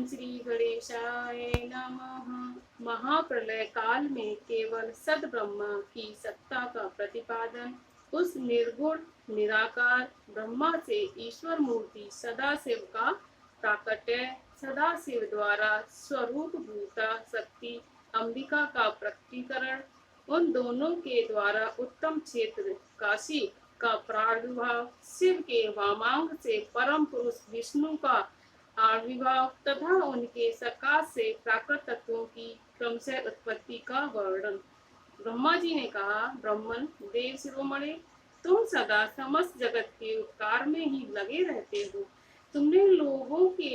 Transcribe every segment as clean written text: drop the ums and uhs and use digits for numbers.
श्री गणेशाय नमः। महाप्रलय काल में केवल सद ब्रह्मा की सत्ता का प्रतिपादन, उस निर्गुण निराकार ब्रह्मा से ईश्वर मूर्ति सदाशिव का प्राकट्य, सदाशिव द्वारा स्वरूप भूता शक्ति अंबिका का प्रकटीकरण, उन दोनों के द्वारा उत्तम क्षेत्र काशी का प्रादुर्भाव, शिव के वामांग से परम पुरुष विष्णु का आविर्भाव तथा उनके सकाश से प्राकृत तत्वों की क्रमशः उत्पत्ति का वर्णन। ब्रह्मा जी ने कहा, ब्राह्मण देव शिरोमणि, तुम सदा समस्त जगत के उपकार में ही लगे रहते हो। तुमने लोगों के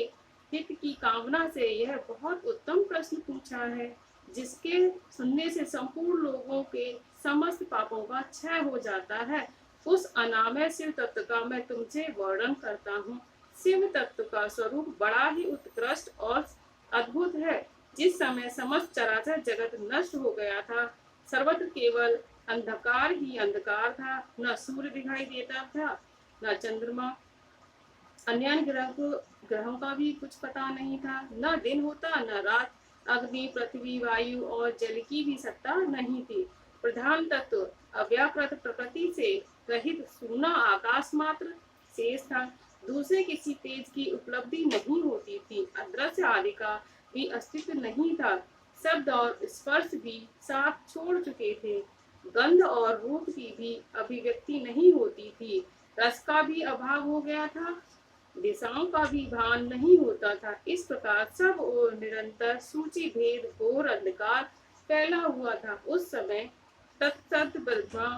हित की कामना से यह बहुत उत्तम प्रश्न पूछा है, जिसके सुनने से संपूर्ण लोगों के समस्त पापों का क्षय हो जाता है। उस अनामय शिव तत्व का मैं तुमसे वर्णन करता हूँ। शिव तत्व का स्वरूप बड़ा ही उत्कृष्ट और अद्भुत है। जिस समय समस्त चराचर जगत नष्ट हो गया था, सर्वत्र केवल अंधकार ही अंधकार था। न सूर्य दिखाई देता था, न चंद्रमा, अन्य ग्रहों का भी कुछ पता नहीं था। न दिन होता न रात, अग्नि पृथ्वी वायु और जल की भी सत्ता नहीं थी। प्रधान तत्व अव्याकृत प्रकृति से रहित सूना आकाश मात्र शेष था। दूसरे किसी तेज की उपलब्धि नहीं होती थी। अदृश्य आदि का भी अस्तित्व नहीं था। शब्द और स्पर्श भी साथ छोड़ चुके थे। गंध और रूप की भी अभिव्यक्ति नहीं होती थी। रस का भी अभाव हो गया था। दिशाओं का भी भान नहीं होता था। इस प्रकार सब और निरंतर सूची भेद घोर अंधकार फैला हुआ था। उस समय तत्सत ब्रह्मा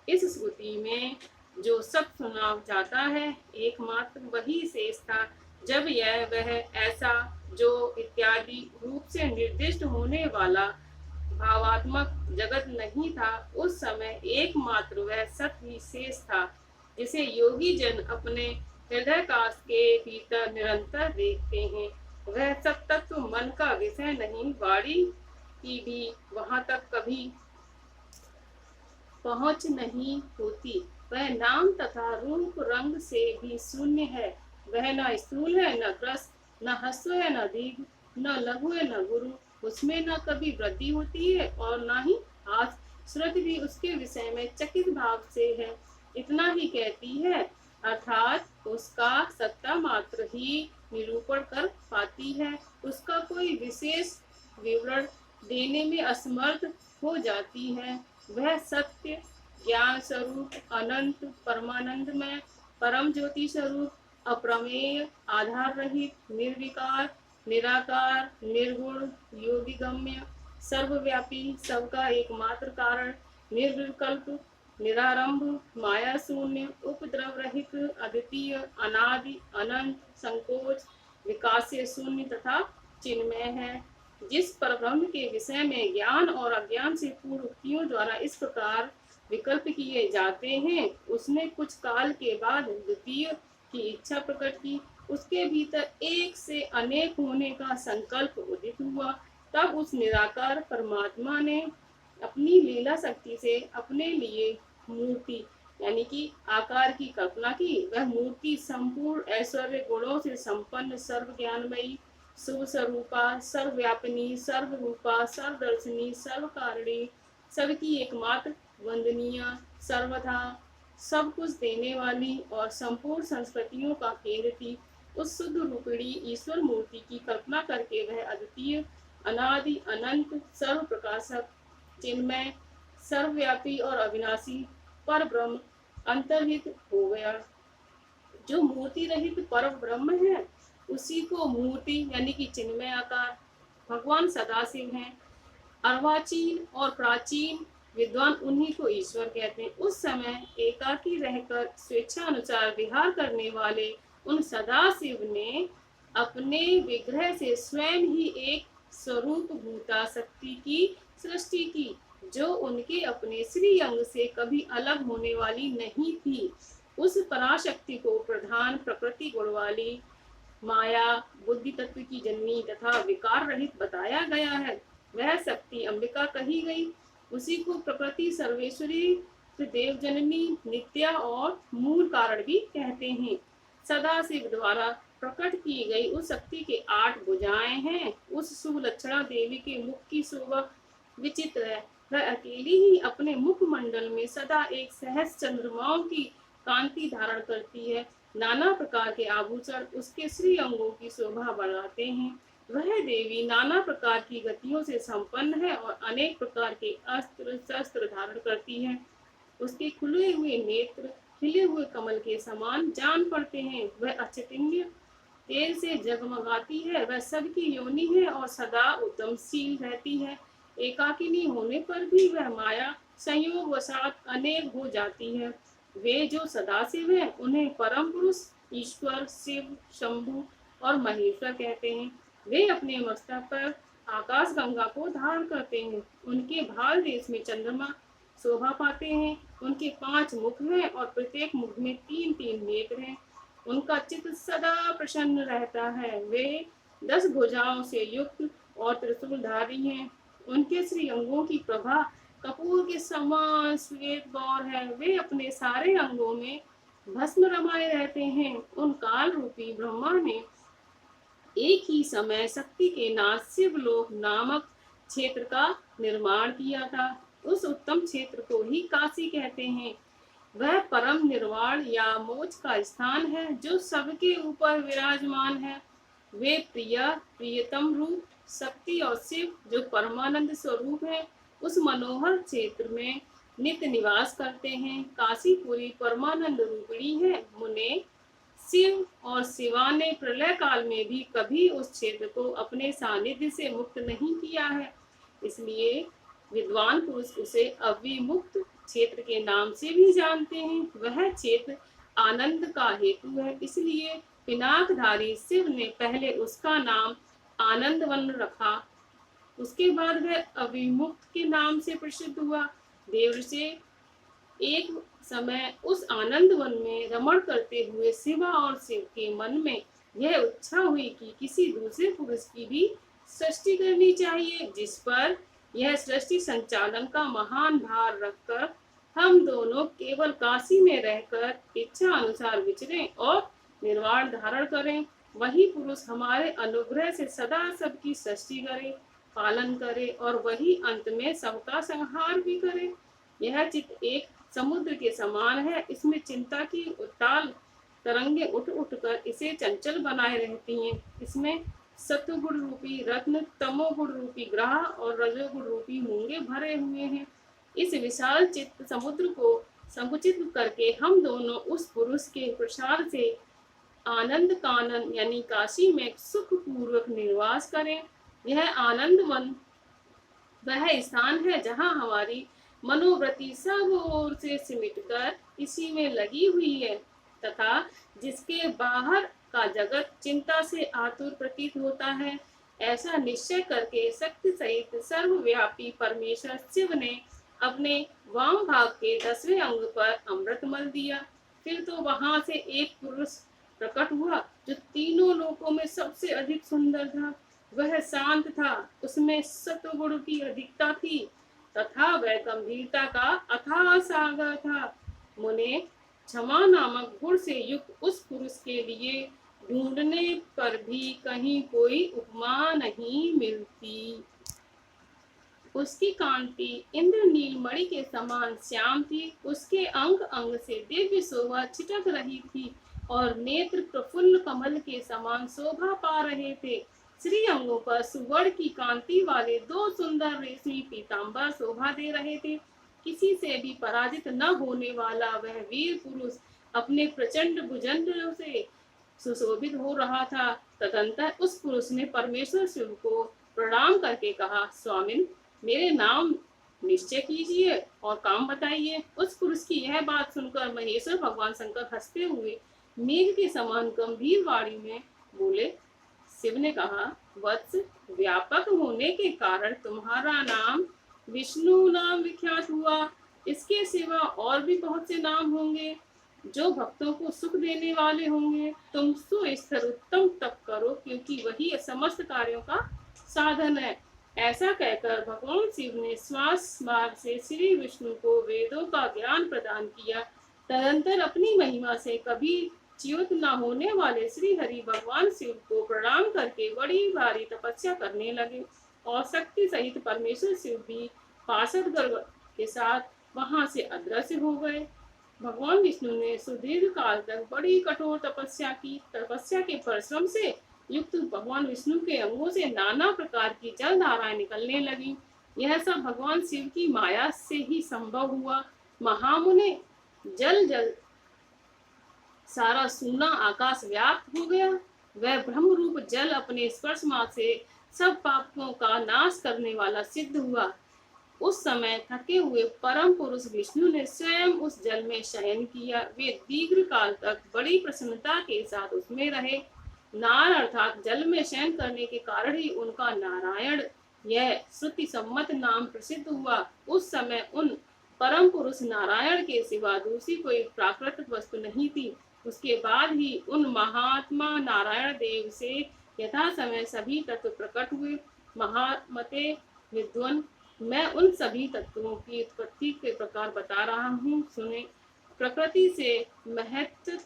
इस श्रुति में जो सब सुना जाता है, एकमात्र वही शेष था। जब यह वह ऐसा जो इत्यादि रूप से निर्दिष्ट होने वाला भावात्मक जगत नहीं था, उस समय एकमात्र वह सत ही शेष था, जिसे योगी जन अपने हृदय काश के भीतर निरंतर देखते हैं। वह सब तत्व मन का विषय नहीं, वाणी की भी वहां तक कभी पहुंच नहीं होती। वह नाम तथा रूप रंग से भी शून्य है। वह न स्थूल है, न क्रस, न हस्व है, न दीर्घ, न लघु है, न गुरु। उसमें न कभी वृद्धि होती है और न ही हास। श्रुति भी उसके विषय में चकित भाव से है, इतना ही कहती है, अर्थात उसका सत्ता मात्र ही निरूपण कर पाती है। उसका कोई विशेष विवरण देने में असमर्थ हो जाती है। वह सत्य ज्ञान स्वरूप, अनंत परमानंदमय, परम ज्योति स्वरूप, अप्रमेय, आधार रहित, निर्विकार, निराकार, निर्गुण, योगिगम्य, सर्वव्यापी, सबका एकमात्र कारण, निर्विकल्प, निरारंभ, माया शून्य, उपद्रव रहित, अद्वितीय, अनादि, अनंत, संकोच, विकास से शून्य तथा चिन्मय है। जिस परब्रह्म के विषय में ज्ञान और अज्ञान से पूर्व उक्तियों द्वारा इस प्रकार विकल्प किए जाते हैं, उसने कुछ काल के बाद द्वितीय की इच्छा प्रकट की। उसके भीतर एक से अनेक होने का संकल्प उदित हुआ। तब उस निराकार परमात्मा ने अपनी लीला शक्ति से अपने लिए मूर्ति यानी कि आकार की कल्पना की। वह मूर्ति संपूर्ण ऐश्वर्य गुणों से संपन्न, सर्व ज्ञानमयी, शुभ स्वरूपा, सर्वव्यापिनी, सर्वरूपा, सर्वदर्शिनी, सर्वकारिणी, सबकी एकमात्र वंदनीय, सर्वथा सब कुछ देने वाली और संपूर्ण संस्कृतियों का केंद्र थी। उस शुद्ध रूपिणी ईश्वर मूर्ति की कल्पना करके वह अद्वितीय, अनादि, अनंत, सर्व प्रकाशक, चिन्मय, सर्वव्यापी और अविनाशी पर ब्रह्म अंतर्हित हो गया। जो मूर्ति रहित पर ब्रह्म है, उसी को मूर्ति यानी कि चिन्मय आकार भगवान सदाशिव हैं। अर्वाचीन और प्राचीन विद्वान उन्हीं को ईश्वर कहते हैं। उस समय एकाकी रहकर स्वेच्छा अनुसार विहार करने वाले उन सदाशिव ने अपने विग्रह से स्वयं ही एक स्वरूप भूता शक्ति की सृष्टि की, जो उनके अपने श्री अंग से कभी अलग होने वाली नहीं थी। उस पराशक्ति को प्रधान प्रकृति गुण वाली माया बुद्धि तत्व की जननी तथा विकार रहित बताया गया है। वह शक्ति अंबिका कही गई। उसी को प्रकृति सर्वेश्वरी, देव जननी, नित्या और मूल कारण भी कहते हैं। सदाशिव द्वारा प्रकट की गई उस शक्ति के 8 भुजाएं हैं। उस सुलक्षणा देवी के मुख की शोभा विचित्र है। वह अकेली ही अपने मुखमंडल में सदा एक सहस्र चंद्रमाओं की कांति धारण करती है। नाना प्रकार के आभूषण उसके श्री अंगों की शोभा बढ़ाते हैं। वह देवी नाना प्रकार की गतियों से संपन्न है और अनेक प्रकार के अस्त्र शस्त्र धारण करती है। उसके खुले हुए नेत्र खिले हुए कमल के समान जान पड़ते हैं। वह अचिंत्य तेज से जगमगाती है। वह सबकी योनि है और सदा उत्तमशील रहती है। एकाकिनी होने पर भी वह माया संयोग वसात अनेक हो जाती है। वे जो सदाशिव हैं उन्हें परम पुरुष ईश्वर शिव शंभु और महेश्वर कहते हैं। वे अपने मस्तक पर आकाश गंगा को धारण करते हैं। उनके भाल देश में चंद्रमा शोभा पाते हैं। उनके 5 मुख हैं और प्रत्येक मुख में 3-3 नेत्र हैं। उनका चित्त सदा प्रसन्न रहता है। वे 10 भुजाओं से युक्त और त्रिशूलधारी हैं। उनके श्री अंगों की प्रभा कपूर के समान श्वेत गौर है। वे अपने सारे अंगों में भस्म रमाए रहते हैं। उन काल रूपी ब्रह्मा ने एक ही समय शक्ति के नाथ शिवलोक नामक क्षेत्र का निर्माण किया था। उस उत्तम क्षेत्र को ही काशी कहते हैं। वह परम निर्वाण या मोक्ष का स्थान है जो सबके ऊपर विराजमान है। वे प्रियतम रूप शक्ति और शिव जो परमानंद स्वरूप है उस मनोहर क्षेत्र में नित्य निवास करते हैं। काशीपुरी परमानंद रूपिणी है। मुने शिव और शिवा ने प्रलय काल में भी कभी उस क्षेत्र को अपने सानिध्य से मुक्त नहीं किया है। इसलिए विद्वान पुरुष उसे अविमुक्त क्षेत्र के नाम से भी जानते हैं। वह क्षेत्र आनंद का हेतु है। इसलिए पिनाकधारी शिव ने पहले उसका नाम आनंद वन रखा। उसके बाद वह अविमुक्त के नाम से प्रसिद्ध हुआ। देवर्षि एक समय उस आनंद वन में रमण करते हुए शिवा और शिव के मन में यह इच्छा हुई कि किसी दूसरे पुरुष की भी सृष्टि करनी चाहिए, जिस पर यह सृष्टि संचालन का महान भार रखकर हम दोनों केवल काशी में रहकर इच्छा अनुसार विचरें और निर्वाण धारण करें। वही पुरुष हमारे अनुग्रह से सदा सबकी सृष्टि करे, पालन करे और वही अंत में सबका संहार भी करे। यह चित्त एक समुद्र के समान है। इसमें चिंता की उताल तरंगे उठ उठकर इसे चंचल बनाए रहती हैं। इसमें सत्वगुण रूपी रत्न, तमोगुण रूपी ग्रह और रजोगुण रूपी मूंगे भरे हुए हैं। इस विशाल चित्त समुद्र को संकुचित करके हम दोनों उस पुरुष के प्रसाद से आनंद कानन यानी काशी में सुख पूर्वक निवास करें। यह आनंद वन वह स्थान है जहाँ हमारी मनोवृत्ति सब ओर से सिमटकर इसी में लगी हुई है तथा जिसके बाहर का जगत चिंता से आतुर प्रतीत होता है। ऐसा निश्चय करके शक्ति सहित सर्वव्यापी परमेश्वर शिव ने अपने वाम भाग के 10वें अंग पर अमृत मल दिया। फिर तो वहां से एक पुरुष प्रकट हुआ जो तीनों लोकों में सबसे अधिक सुंदर था। वह शांत था, उसमें सत्वगुण की अधिकता थी तथा वह गंभीरता का अथाह सागर था। मुने क्षमा नामक गुण से युक्त उस पुरुष के लिए ढूंढने पर भी कहीं कोई उपमा नहीं मिलती। उसकी कांति इंद्रनील मणि के समान श्याम थी। उसके अंग अंग से दिव्य शोभा छिटक रही थी और नेत्र प्रफुल्ल कमल के समान शोभा पा रहे थे। श्री अंगों पर सुवर्ण की कांति वाले 2 सुंदर रेशमी पीतांबर शोभा दे रहे थे। किसी से भी पराजित न होने वाला वह वीर पुरुष अपने प्रचंड भुजंगों से सुशोभित हो रहा था। तदंतर उस पुरुष ने परमेश्वर शिव को प्रणाम करके कहा, स्वामिन, मेरे नाम निश्चय कीजिए और काम बताइए। उस पुरुष की यह बात सुनकर महेश्वर भगवान शंकर हंसते हुए मेघ के समान गंभीर वाणी में बोले। शिव ने कहा, वत्स, व्यापक होने के कारण तुम्हारा नाम विष्णु नाम विख्यात हुआ। इसके सिवा और भी बहुत से नाम होंगे जो भक्तों को सुख देने वाले होंगे। तुम सुस्थिर उत्तम तप करो क्योंकि वही समस्त कार्यों का साधन है। ऐसा कहकर भगवान शिव ने श्वास मार्ग से श्री विष्णु को वेदों का ज्ञान प्रदान किया। तदंतर अपनी महिमा से कभी च्युत न होने वाले श्री हरि भगवान शिव को प्रणाम करके बड़ी भारी तपस्या करने लगे और शक्ति सहित परमेश्वर शिव भी पार्षद गण के साथ वहां से अदृश्य हो गए। भगवान विष्णु ने सुदीर्घ काल तक बड़ी कठोर तपस्या की। तपस्या के परिश्रम से युक्त भगवान विष्णु के अंगों से नाना प्रकार की जल धाराएं निकलने लगी। यह सब भगवान शिव की माया से ही संभव हुआ। महामुने जल जल सारा सूना आकाश व्याप्त हो गया। वह ब्रह्म रूप जल अपने स्पर्श मात्र से सब पापों का नाश करने वाला सिद्ध हुआ। उस समय थके हुए परम पुरुष विष्णु ने स्वयं उस जल में शयन किया। वे दीर्घ काल तक बड़ी प्रसन्नता के साथ उसमें रहे। नार अर्थात जल में शयन करने के कारण ही उनका नारायण यह श्रुति सम्मत नाम प्रसिद्ध हुआ। उस समय उन परम पुरुष नारायण के सिवा दूसरी कोई प्राकृतिक वस्तु नहीं थी। उसके बाद ही उन महात्मा नारायण देव से यथा समय सभी तत्व प्रकट हुए। महामते विद्वान, मैं उन सभी तत्वों की उत्पत्ति के प्रकार बता रहा हूँ, सुने। प्रकृति से महत्व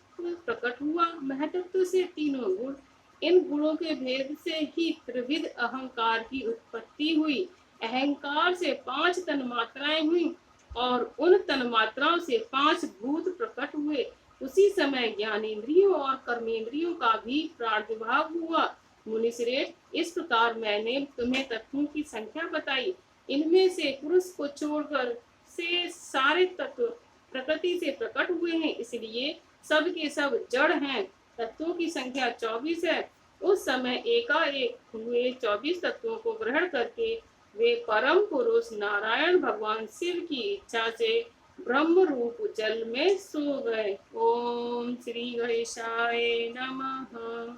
प्रकट हुआ। महत्व से तीनों गुण। इन गुणों के भेद से ही त्रिविध अहंकार की उत्पत्ति हुई। अहंकार से 5 तन्मात्राएं हुई और उन तन्मात्राओं से 5 भूत प्रकट हुए। उसी समय ज्ञानेंद्रियों और कर्मेंद्रियों का भी प्रादुर्भाव हुआ। मुनिश्रेष्ठ, इस प्रकार मैंने तुम्हें तत्वों की संख्या बताई। इनमें से पुरुष को छोड़कर से सारे तत्व प्रकृति से प्रकट हुए हैं, इसलिए सब के सब जड़ हैं। तत्वों की संख्या 24 है। उस समय एकाएक हुए 24 तत्वों को ग्रहण करके वे परम पुरुष नारायण भगवान शिव की इच्छा से ब्रह्म रूप जल में सो गए। ओम श्री गणेशाय नमः।